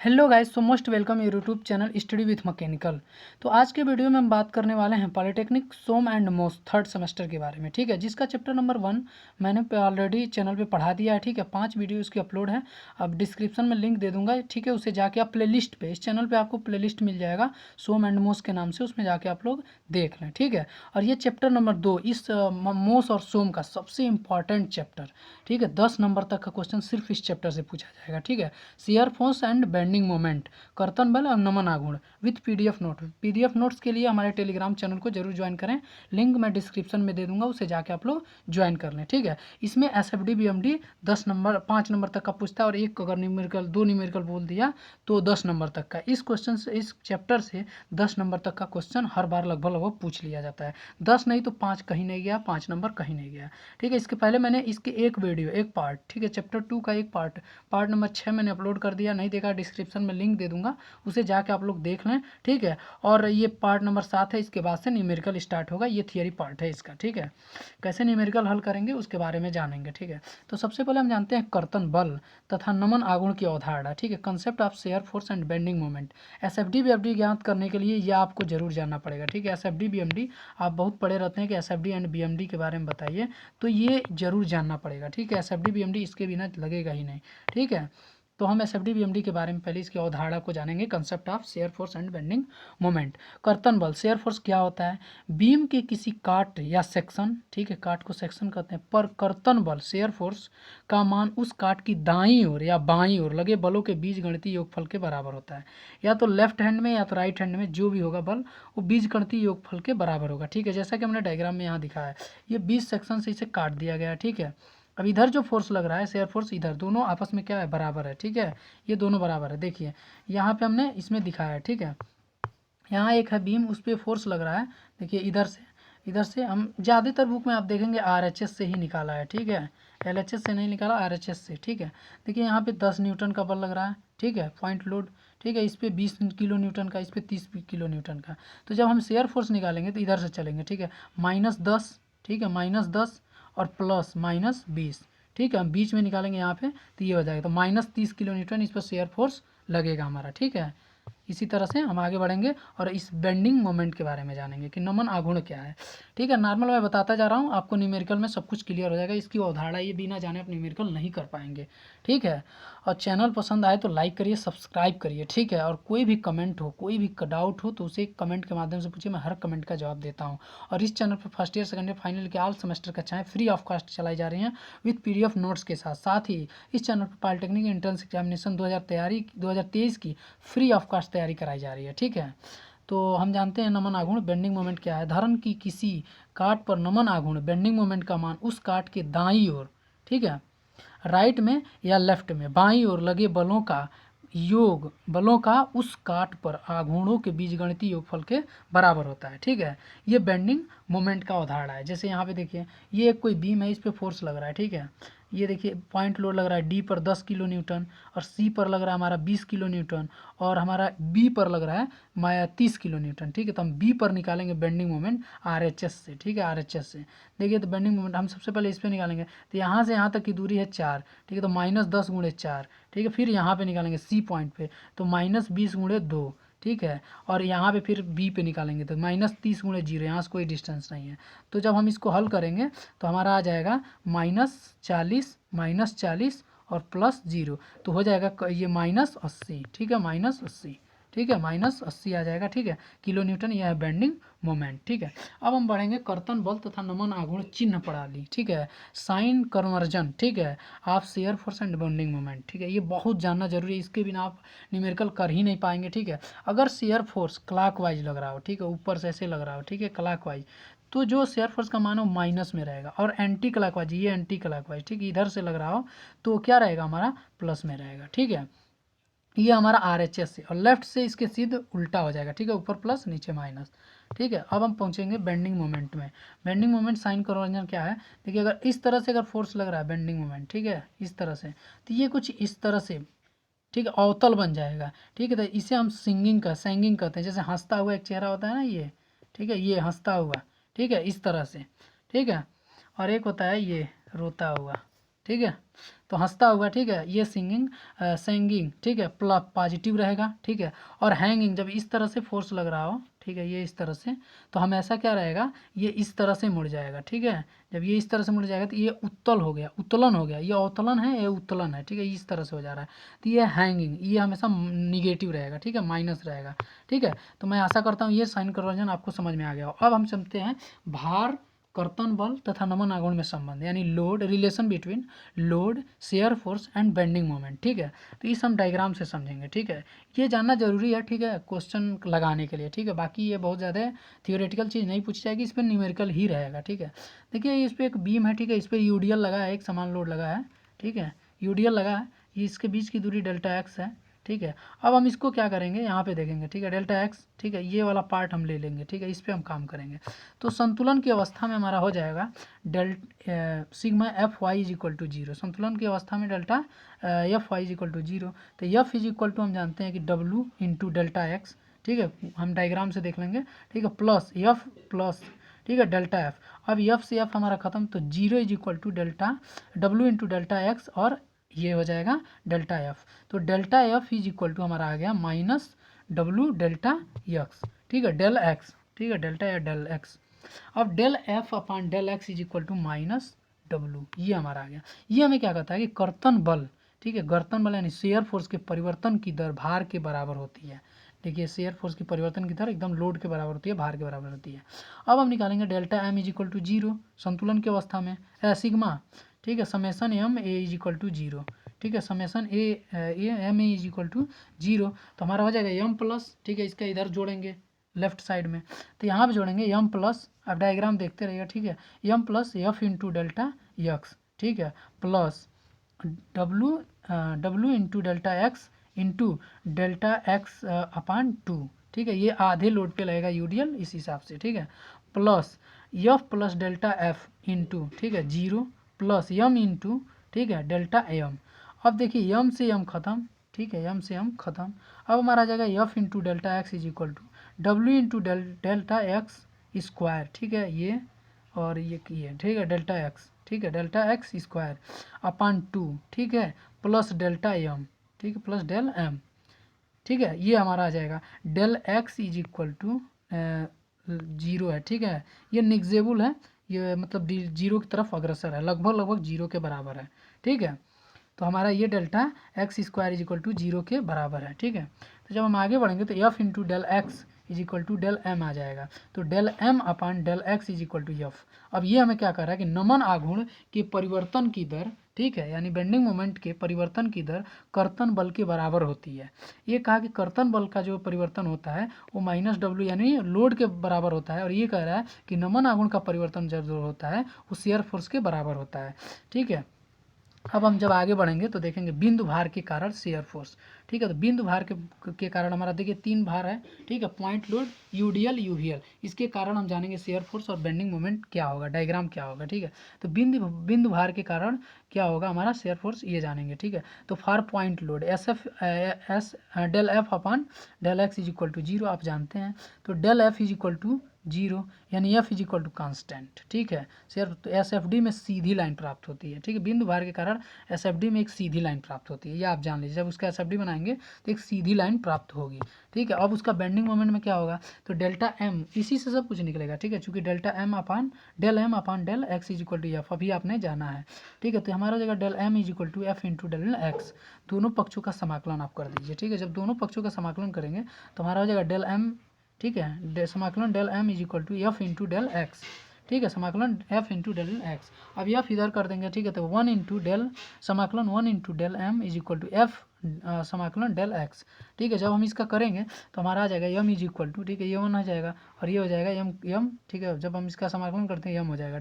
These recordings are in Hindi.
Hello guys, so most welcome your YouTube channel study with mechanical. तो आज के वीडियो में हम बात करने वाले हैं पॉलिटेक्निक सोम एंड मोस थर्ड सेमेस्टर के बारे में। ठीक है, जिसका चैप्टर नंबर 1 मैंने ऑलरेडी चैनल पे पढ़ा दिया है। ठीक है, 5 वीडियो इसकी अपलोड है। अब डिस्क्रिप्शन में लिंक दे दूंगा। ठीक है, उसे जाके आप प्लेलिस्ट पे, इस चैनल पर आपको प्लेलिस्ट मिल जाएगा सोम एंड मोस के नाम से, उसमें जाके आप लोग देख लें। ठीक है, और ये चैप्टर नंबर 2 इस मोस और सोम का सबसे इंपॉर्टेंट चैप्टर। ठीक है, 10 नंबर तक का क्वेश्चन सिर्फ इस चैप्टर से पूछा जाएगा। ठीक है, shear force and bending moment, कर्तन बल और नमन आघूर्ण with PDF note. PDF notes के लिए हमारे टेलीग्राम चैनल को जरूर ज्वाइन करें। लिंक मैं डिस्क्रिप्शन में दे दूंगा, उसे जाके आप लोग ज्वाइन कर लें। ठीक है, इसमें एसएफडी बीएमडी 10 नंबर 5 नंबर तक का पूछता है, और एक अगर न्यूमेरिकल 2 न्यूमेरिकल बोल दिया तो 10 नंबर तक का। इस क्वेश्चन से, इस चैप्टर से 10 नंबर तक का क्वेश्चन हर बार लगभग लगभग पूछ लिया जाता है। 10 नहीं तो 5 कहीं नहीं गया, 5 नंबर कहीं नहीं गया। ठीक है, इसके पहले मैंने इसके एक वीडियो, एक पार्ट, ठीक है, चैप्टर 2 का एक पार्ट नंबर 6 मैंने अपलोड कर दिया। नहीं देखा, डिस्क्रिप्शन में लिंक दे दूंगा, उसे जाके आप लोग देख लें। ठीक है, और ये पार्ट नंबर 7 है। इसके बाद से न्यूमेरिकल स्टार्ट होगा, ये थियरी पार्ट है इसका। ठीक है, कैसे न्यूमेरिकल हल करेंगे उसके बारे में जानेंगे। ठीक है, तो सबसे पहले हम जानते हैं कर्तन बल तथा नमन आघूर्ण की अवधारणा। ठीक है, concept of shear force and bending moment. SFD BMD ज्ञात करने के लिए ये आपको जरूर जानना पड़ेगा। ठीक है, एसएफडी बीएमडी आप बहुत पढ़े रहते हैं कि एसएफडी एंड बीएमडी के बारे में बताइए, तो ये जरूर जानना पड़ेगा। ठीक है, एसएफडी बीएमडी इसके बिना लगेगा ही नहीं। ठीक है, तो हम एसएफडी बीएमडी के बारे में पहले इसकी अवधारणा को जानेंगे। Concept of shear force and bending moment. कर्तन बल, शेयर फोर्स क्या होता है? बीम के किसी काट या सेक्शन, ठीक है, काट को सेक्शन कहते हैं, पर कर्तन बल शेयर फोर्स का मान उस काट की दाईं ओर या बाईं ओर लगे बलों के बीज गणितीय योगफल के बराबर होता है। या तो लेफ्ट हैंड में या तो राइट हैंड में, जो भी होगा बल वो बीज गणितीय योगफल के बराबर होगा। ठीक है, जैसा कि हमने डायग्राम में यहाँ दिखाया है, ये 20 सेक्शन से इसे काट दिया गया है। ठीक है, अब इधर जो फोर्स लग रहा है शेयर फोर्स, इधर दोनों आपस में क्या है, बराबर है। ठीक है, ये दोनों बराबर है। देखिए यहाँ पे हमने इसमें दिखाया है। ठीक है, यहाँ एक है बीम, उस पर फोर्स लग रहा है। देखिए इधर से हम ज़्यादातर बुक में आप देखेंगे आरएचएस से ही निकाला है। ठीक है, एलएचएस से नहीं निकाला, आरएचएस से। ठीक है, देखिए यहाँ पे 10 न्यूटन का बल लग रहा है। ठीक है, पॉइंट लोड। ठीक है, इस पर 20 किलो न्यूटन का, इस पर 30 किलो न्यूटन का। तो जब हम शेयर फोर्स निकालेंगे तो इधर से चलेंगे। ठीक है, -10, ठीक है, -10 और प्लस -20। ठीक है, हम बीच में निकालेंगे यहाँ पे तो ये हो जाएगा, तो -30 किलो न्यूटन इस पर शेयर फोर्स लगेगा हमारा। ठीक है, इसी तरह से हम आगे बढ़ेंगे और इस बेंडिंग मोमेंट के बारे में जानेंगे कि नमन आघूर्ण क्या है। ठीक है, नॉर्मल मैं बताता जा रहा हूँ, आपको न्यूमेरिकल में सब कुछ क्लियर हो जाएगा। इसकी अवधारणा ये बिना जाने आप न्यूमेरिकल नहीं कर पाएंगे। ठीक है, और चैनल पसंद आए तो लाइक करिए, सब्सक्राइब करिए। ठीक है, और कोई भी कमेंट हो, कोई भी डाउट हो तो उसे कमेंट के माध्यम से पूछिए, मैं हर कमेंट का जवाब देता हूँ। और इस चैनल पर first year, second year, final के ऑल सेमेस्टर का चाहे फ्री ऑफ कॉस्ट चलाई जा रही हैं विथ पीडीएफ नोट्स के साथ। साथ ही इस चैनल पर पॉलिटेक्निक एंट्रेंस एग्जामिनेशन 2023 की फ्री ऑफ कॉस्ट तैयारी कराई जा रही है। ठीक है, तो हम जानते हैं नमन आघूर्ण बेंडिंग मोमेंट क्या है। धारण की किसी काट पर नमन आघूर्ण बेंडिंग मोमेंट का मान उस काट के दाईं ओर, ठीक है, राइट में या लेफ्ट में बाईं ओर लगे बलों का योग, बलों का उस काट पर आघूर्णों के बीजगणितीय योगफल के बराबर होता है। ठीक है, ये बेंडिंग मोमेंट का उदाहरण है। जैसे यहाँ पे देखिए, ये एक कोई बीम है, इस पे फोर्स लग रहा है। ठीक है, ये देखिए पॉइंट लोड लग रहा है डी पर 10 किलो न्यूटन, और सी पर लग रहा है हमारा 20 किलो न्यूटन, और हमारा बी पर लग रहा है 30 किलो न्यूटन। ठीक है, तो हम बी पर निकालेंगे बेंडिंग मोमेंट आरएचएस से। ठीक है, आरएचएस से देखिए, तो बेंडिंग मोमेंट हम सबसे पहले इस पर निकालेंगे। तो यहाँ से यहाँ तक की दूरी है 4। ठीक है, तो -10 × 4। ठीक है, फिर यहाँ पे निकालेंगे सी पॉइंट पे, तो -20 × 2। ठीक है, और यहाँ पे फिर बी पे निकालेंगे तो -30 × 0, यहाँ से कोई डिस्टेंस नहीं है। तो जब हम इसको हल करेंगे तो हमारा आ जाएगा -40 और +0, तो हो जाएगा ये -80। ठीक है, -80। ठीक है, -80 आ जाएगा। ठीक है, किलो न्यूटन, यह है बेंडिंग मोमेंट। ठीक है, अब हम बढ़ेंगे कर्तन बल तथा नमन आघूर्ण चिन्ह प्रणाली। ठीक है, साइन कन्वर्जन। ठीक है, आप shear force and bending moment. ठीक है, ये बहुत जानना जरूरी है, इसके बिना आप न्यूमेरिकल कर ही नहीं पाएंगे। ठीक है, अगर शेयर फोर्स क्लॉकवाइज लग रहा हो, ठीक है, ऊपर से ऐसे लग रहा हो, ठीक है, क्लॉकवाइज, तो जो शेयर फोर्स का मान हो माइनस में रहेगा, और एंटी क्लॉकवाइज, ये एंटी क्लॉकवाइज, ठीक, इधर से लग रहा हो तो क्या रहेगा, हमारा प्लस में रहेगा। ठीक है, ये हमारा आरएचएस से, और लेफ्ट से इसके सीधे उल्टा हो जाएगा। ठीक है, ऊपर प्लस नीचे माइनस। ठीक है, अब हम पहुंचेंगे बेंडिंग मोमेंट में। बेंडिंग मोमेंट साइन कन्वर्जन क्या है? देखिए, अगर इस तरह से अगर फोर्स लग रहा है बेंडिंग मोमेंट, ठीक है, इस तरह से, तो ये कुछ इस तरह से, ठीक है, अवतल बन जाएगा। ठीक है, तो इसे हम सैंगिंग कहते हैं। जैसे हंसता हुआ एक चेहरा होता है ना, ये, ठीक है, ये हंसता हुआ, ठीक है, इस तरह से। ठीक है, और एक होता है ये रोता हुआ। ठीक है, तो हंसता हुआ, ठीक है, ये सिंगिंग सेंगिंग, ठीक है, पॉजिटिव रहेगा, ठीक है। और हैंगिंग जब इस तरह से फोर्स लग रहा हो, ठीक है, ये इस तरह से, तो हमेशा क्या रहेगा, ये इस तरह से मुड़ जाएगा, ठीक है। जब ये इस तरह से मुड़ जाएगा तो ये उत्तल हो गया, उत्तोलन हो गया, ये अवतलन है, ये उत्तोलन है, ठीक है, इस तरह से हो जा रहा है। तो ये हैंगिंग, ये हमेशा निगेटिव रहेगा, ठीक है, माइनस रहेगा, ठीक है। तो मैं आशा करता हूँ ये साइन कन्वर्जन आपको समझ में आ गया हो। अब हम चलते हैं भार, कर्तन बल तथा नमन आघूर्ण में संबंध, यानी load, relation between load, shear force and bending moment, ठीक है। तो इस हम डायग्राम से समझेंगे, ठीक है। ये जानना जरूरी है, ठीक है, क्वेश्चन लगाने के लिए, ठीक है। बाकी ये बहुत ज़्यादा थियोरेटिकल चीज़ नहीं पूछी जाएगी, इस पर न्यूमेरिकल ही रहेगा, ठीक है। देखिए इस पर एक बीम है, ठीक है, इस पर यूडीएल लगा है, एक समान लोड लगा है, ठीक है, यूडीएल लगा है, ये इसके बीच की दूरी डेल्टा एक्स है, ठीक है। अब हम इसको क्या करेंगे, यहाँ पे देखेंगे, ठीक है, डेल्टा एक्स, ठीक है, ये वाला पार्ट हम ले लेंगे, ठीक है, इस पर हम काम करेंगे। तो संतुलन की अवस्था में हमारा हो जाएगा sigma F Y is equal to zero. संतुलन की अवस्था में delta F Y is equal to zero. तो एफ इज इक्वल टू हम जानते हैं कि डब्ल्यू इंटू डेल्टा एक्स, ठीक है, हम डायग्राम से देख लेंगे, ठीक है, प्लस एफ प्लस, ठीक है, डेल्टा एफ। अब एफ से एफ हमारा खत्म, तो zero is equal to delta W into delta X, और ये हो जाएगा डेल्टा एफ। तो delta F is equal to हमारा आ गया माइनस डब्ल्यू डेल्टा एक्स, ठीक है, डेल एक्स, ठीक है, डेल्टा या डेल एक्स। अब del F upon del X is equal to minus W, ये हमारा आ गया। ये हमें क्या कहता है कि कर्तन बल, ठीक है, कर्तन बल यानी शेयर फोर्स के परिवर्तन की दर भार के बराबर होती है। देखिए शेयर फोर्स की परिवर्तन की दर एकदम लोड के बराबर होती है, भार के बराबर होती है। अब हम निकालेंगे delta M is equal to zero, संतुलन की अवस्था में सिग्मा, ठीक है, summation M A is equal to zero, ठीक है, summation A M A is equal to zero. तो हमारा हो जाएगा एम प्लस, ठीक है, इसका इधर जोड़ेंगे लेफ्ट साइड में, तो यहाँ पे जोड़ेंगे एम प्लस, अब डायग्राम देखते रहिएगा, ठीक है, M plus F into delta X, ठीक है, plus W W into delta X into delta X upon two, ठीक है, ये आधे लोड पे लगेगा यूडीएल इस हिसाब से, ठीक है, plus F plus delta F into, ठीक है, जीरो, प्लस एम इंटू, ठीक है, डेल्टा एम। अब देखिए एम से एम खत्म, ठीक है, एम से एम खत्म। अब हमारा आ जाएगा F into delta X is equal to W into delta X square, ठीक है, ये और ये ठीक है, डेल्टा एक्स, ठीक है, delta X square upon two, ठीक है, प्लस डेल्टा एम, ठीक है, प्लस डेल एम, ठीक है, ये हमारा आ जाएगा del X is equal to zero है, ठीक है, ये निग्जेबल है, ये मतलब जीरो की तरफ अग्रसर है, लगभग जीरो के बराबर है, ठीक है। तो हमारा ये delta X square is equal to zero के बराबर है, ठीक है। तो जब हम आगे बढ़ेंगे तो F into del X is equal to del M आ जाएगा, तो del M upon del X is equal to F. अब ये हमें क्या कर रहा है कि नमन आघूर्ण के परिवर्तन की दर, ठीक है, यानी बेंडिंग मोमेंट के परिवर्तन की दर कर्तन बल के बराबर होती है। ये कहा कि कर्तन बल का जो परिवर्तन होता है वो माइनस डब्ल्यू यानी लोड के बराबर होता है, और ये कह रहा है कि नमन आघूर्ण का परिवर्तन जो होता है वो शेयर फोर्स के बराबर होता है, ठीक है। अब हम जब आगे बढ़ेंगे तो देखेंगे बिंदु भार के कारण शेयर फोर्स, ठीक है। तो बिंदु भार के कारण हमारा देखिए तीन भार है, ठीक है, पॉइंट लोड, यूडीएल, यूवीएल, इसके कारण हम जानेंगे शेयर फोर्स और बेंडिंग मोमेंट क्या होगा, डायग्राम क्या होगा, ठीक है। तो बिंदु भार के कारण क्या होगा हमारा शेयर फोर्स, ये जानेंगे, ठीक है। तो for point loads del F upon del X is equal to zero, आप जानते हैं। तो del F is equal to zero यानी F is equal to constant, ठीक है। सिर्फ तो एस एफ डी में सीधी लाइन प्राप्त होती है, ठीक है, बिंदु भार के कारण एस एफ डी में एक सीधी लाइन प्राप्त होती है, ये आप जान लीजिए। जब उसका एस एफ डी बनाएंगे तो एक सीधी लाइन प्राप्त होगी, ठीक है। अब उसका बेंडिंग मोमेंट में क्या होगा, तो डेल्टा एम, इसी से सब कुछ निकलेगा, ठीक है, चूंकि delta M upon del X is equal to F अभी आपने जाना है, ठीक है। तो हमारा हो जाएगा del M is equal to F into del X, दोनों पक्षों का समाकलन आप कर दीजिए, ठीक है। जब दोनों पक्षों का समाकलन करेंगे तो हमारा हो जाएगा डेल एम, ठीक है, समाकलन del M is equal to F into del X, ठीक है, समाकलन एफ इंटू डेल एक्स। अब एफ इधर कर देंगे, ठीक है, तो वन इंटू डेल समाकलन one into del M is equal to F समाकलन डेल एक्स, ठीक है। जब हम इसका करेंगे तो हमारा आ जाएगा एम इज इक्वल टू, ठीक है, ये वन आ जाएगा और ये हो जाएगा एम, ठीक है। जब हम इसका समाकलन करते हैं एम हो जाएगा,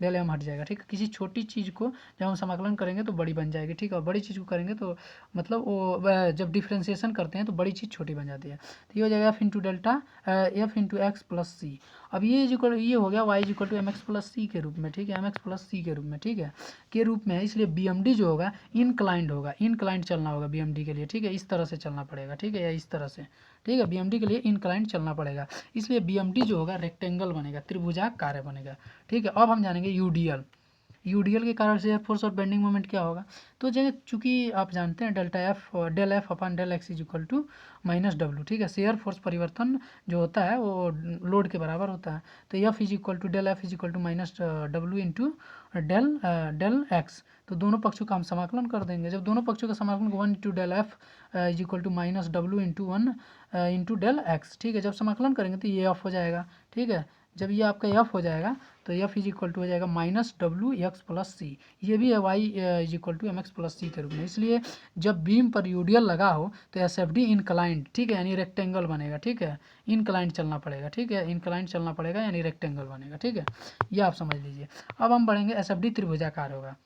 डेल एम हट जाएगा, ठीक है। किसी छोटी चीज़ को जब हम समाकलन करेंगे तो बड़ी बन जाएगी, ठीक है, और बड़ी चीज़ को करेंगे तो मतलब वो जब डिफ्रेंसिएशन करते हैं तो बड़ी चीज़ छोटी बन जाती है। तो ये हो जाएगा F into delta F into X plus C. अब ये हो गया Y is equal to M X plus C के रूप में, ठीक है, एम एक्स प्लस सी के रूप में, ठीक है, के रूप में है। इसलिए बी एम डी जो होगा इनक्लाइंड होगा, इनक्लाइंड चलना होगा बी एम डी के लिए, ठीक है, इस तरह से चलना पड़ेगा, ठीक है, या इस तरह से, ठीक है, बी एम डी के लिए इनक्लाइंड चलना पड़ेगा। इसलिए बी एम डी जो होगा रेक्टेंगल बनेगा, त्रिभुजाकार कार्य बनेगा, ठीक है। अब हम जानेंगे यूडीएल, यूडीएल के कारण शेयर फोर्स और बेंडिंग मोमेंट क्या होगा। तो चूंकि आप जानते हैं del F upon del X is equal to minus W, ठीक है। शेयर फोर्स परिवर्तन जो होता है वो लोड के बराबर होता है। तो F is equal to del F is equal to minus W into del X. तो दोनों पक्षों का हम समाकलन कर देंगे। जब दोनों पक्षों का समाकलन 1 into del F is equal to minus W into 1 into del X, ठीक है। जब समाकलन करेंगे तो ये एफ हो जाएगा, ठीक है। जब ये आपका एफ हो जाएगा तो एफ इज इक्वल टू हो जाएगा minus W X plus C. ये भी है Y is equal to M X plus C के रूप में। इसलिए जब बीम पर यूडीएल लगा हो तो एस एफ डी इनक्लाइंड, ठीक है, यानी रेक्टेंगल बनेगा, ठीक है। इनक्लाइंड चलना पड़ेगा, ठीक है, इनक्लाइंड चलना पड़ेगा यानी रेक्टेंगल बनेगा, ठीक है। ये आप समझ लीजिए। अब हम बढ़ेंगे, एस एफ डी त्रिभुजाकार होगा।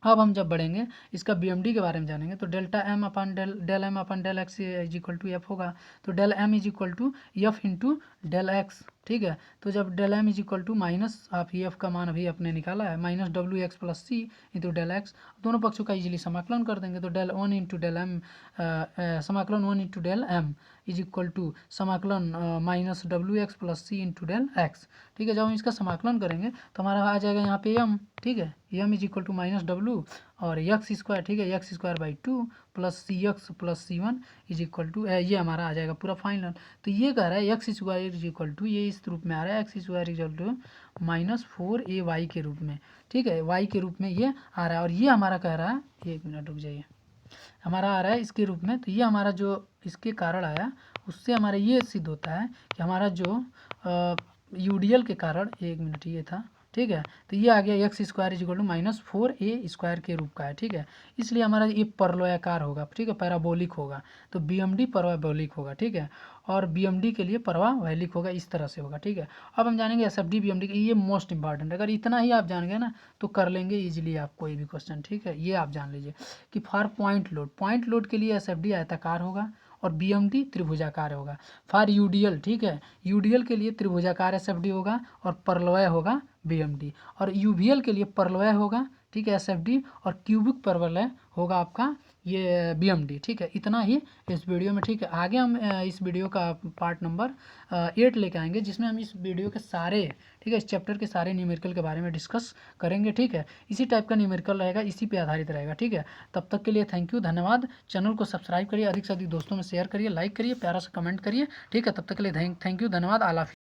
अब हम जब बढ़ेंगे इसका BMD के बारे में जानेंगे तो delta M upon del M upon del X is equal to F होगा। तो del M is equal to F into del X, ठीक है। तो जब del M is equal to minus, आप एफ का मान अभी अपने निकाला है, minus W X plus C into del X, दोनों पक्षों का इजीली समाकलन कर देंगे। तो del one into del M समाकलन 1 into del M is equal to समाकलन minus W X plus C into del X, ठीक है। जब हम इसका समाकलन करेंगे तो हमारा आ जाएगा यहाँ पे एम, ठीक है। M is equal to minus W और एक्स स्क्वायर, ठीक है, X square by 2 plus C X plus C one is equal to, ये हमारा आ जाएगा पूरा फाइनल। तो ये कह रहा है X square is equal to, ये इस रूप में आ रहा है, X square is equal to minus 4 AY के रूप में, ठीक है, वाई के रूप में ये आ रहा है। और ये हमारा कह रहा है, एक मिनट रुक जाइए, हमारा आ रहा है इसके रूप में। तो ये हमारा जो इसके कारण आया उससे हमारा ये सिद्ध होता है कि हमारा जो यूडीएल के कारण, एक मिनट ये था, ठीक है। तो ये आ गया X square is equal to minus 4A square के रूप का है, ठीक है। इसलिए हमारा ये परवलयाकार होगा, ठीक है, पैराबोलिक होगा। तो BMD परवलैंगिक होगा, ठीक है। और BMD के लिए परवलैंगिक होगा, इस तरह से होगा, ठीक है। अब हम जानेंगे SFD BMD की, ये मोस्ट इंपॉर्टेंट है। अगर इतना ही आप जान गए ना तो कर लेंगे इजीली आप कोई भी क्वेश्चन, ठीक है। ये आप जान लीजिए कि फॉर पॉइंट लोड के लिए SFD आयताकार होगा और BMD त्रिभुजाकार होगा। फॉर यूडीएल, ठीक है, यूडीएल के लिए त्रिभुजाकार SFD होगा और परवलय होगा BMD। और यूवीएल के लिए परवलय होगा, ठीक है, SFD, और क्यूबिक परवलय होगा आपका ये BMD, ठीक है। इतना ही इस वीडियो में, ठीक है। आगे हम इस वीडियो का पार्ट नंबर 8 लेके आएंगे जिसमें हम इस वीडियो के सारे, ठीक है, इस चैप्टर के सारे न्यूमेरिकल के बारे में डिस्कस करेंगे, ठीक है। इसी टाइप का न्यूमेरिकल रहेगा, इसी पे आधारित रहेगा, ठीक है। तब तक के लिए थैंक यू, धन्यवाद। चैनल को सब्सक्राइब करिए, अधिक से अधिक दोस्तों में शेयर करिए, लाइक करिए, प्यारा सा कमेंट करिए, ठीक है। तब तक के लिए थैंक यू, धन्यवाद, आला।